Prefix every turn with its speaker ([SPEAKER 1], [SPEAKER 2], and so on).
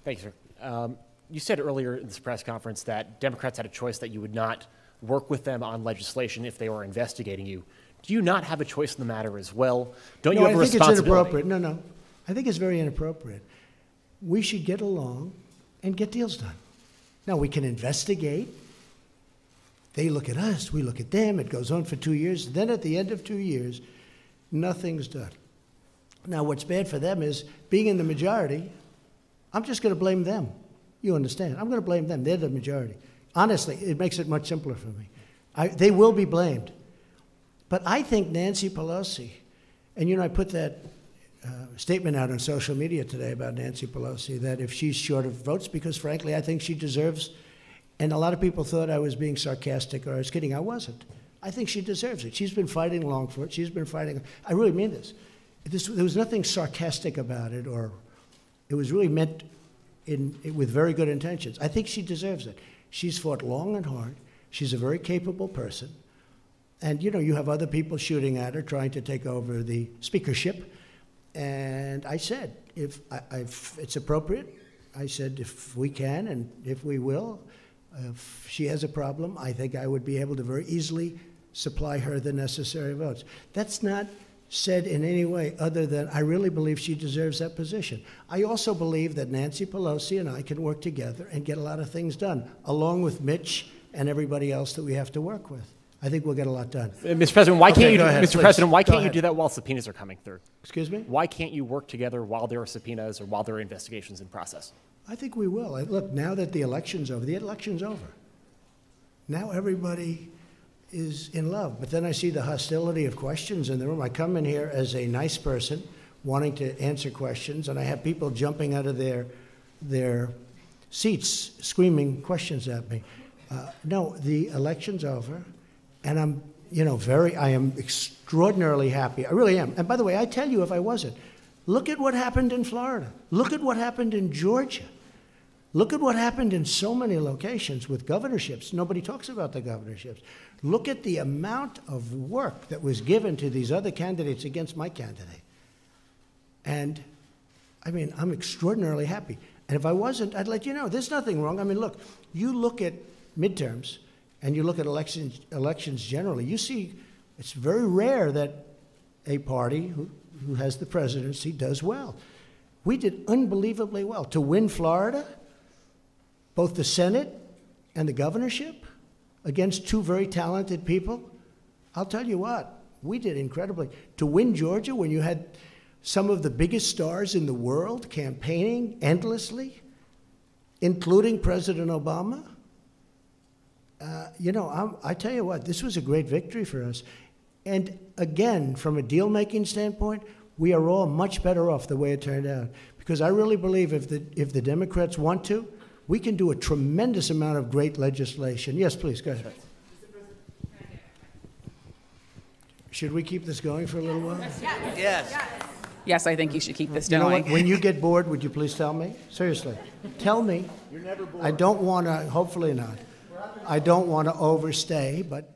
[SPEAKER 1] Thank you, sir. You said earlier in this press conference that Democrats had a choice that you would not work with them on legislation if they were investigating you. Do you not have a choice in the matter as well? Don't you have a responsibility?
[SPEAKER 2] It's inappropriate. No. I think it's very inappropriate. We should get along and get deals done. Now, we can investigate. They look at us, we look at them. It goes on for 2 years. Then at the end of 2 years, nothing's done. Now, what's bad for them is being in the majority, I'm just going to blame them. You understand? I'm going to blame them. They're the majority. Honestly, it makes it much simpler for me. They will be blamed. But I think Nancy Pelosi, and I put that statement out on social media today about Nancy Pelosi, that if she's short of votes, because frankly, I think she deserves, and a lot of people thought I was being sarcastic or I was kidding. I wasn't. I think she deserves it. She's been fighting along for it. She's been fighting. I really mean this. There was nothing sarcastic about it, or it was really meant with very good intentions. I think she deserves it. She's fought long and hard. She's a very capable person. And, you have other people shooting at her, trying to take over the speakership. And I said, if it's appropriate, I said, if we can and if we will, if she has a problem, I think I would be able to very easily supply her the necessary votes. That's not said in any way other than I really believe she deserves that position. I also believe that Nancy Pelosi and I can work together and get a lot of things done, along with Mitch and everybody else that we have to work with. I think we'll get a lot done.
[SPEAKER 1] Mr. President, why can't you do that while subpoenas are coming through?
[SPEAKER 2] Excuse me?
[SPEAKER 1] Why can't you work together while there are subpoenas or while there are investigations in process?
[SPEAKER 2] I think we will. Look, now that the election's over, now everybody is in love. But then I see the hostility of questions in the room. I come in here as a nice person wanting to answer questions, and I have people jumping out of their seats screaming questions at me. No, the election's over. And I am extraordinarily happy. I really am. And by the way, I tell you if I wasn't. Look at what happened in Florida. Look at what happened in Georgia. Look at what happened in so many locations with governorships. Nobody talks about the governorships. Look at the amount of work that was given to these other candidates against my candidate. And, I'm extraordinarily happy. And if I wasn't, I'd let you know. There's nothing wrong. Look, you look at midterms, and you look at elections generally, you see it's very rare that a party who has the presidency does well. We did unbelievably well. To win Florida, both the Senate and the governorship, against two very talented people, I'll tell you what, we did incredibly. To win Georgia, when you had some of the biggest stars in the world campaigning endlessly, including President Obama, I tell you what, this was a great victory for us. And again, from a deal-making standpoint, we are all much better off the way it turned out. Because I really believe if the Democrats want to, we can do a tremendous amount of great legislation. Yes, please, go ahead. Should we keep this going for a little while?
[SPEAKER 3] Yes.
[SPEAKER 4] Yes, I think you should keep this
[SPEAKER 2] going.
[SPEAKER 4] going.
[SPEAKER 2] Know what? When you get bored, would you please tell me? Seriously. Tell me. You're never bored. I don't want to, hopefully not. I don't want to overstay, but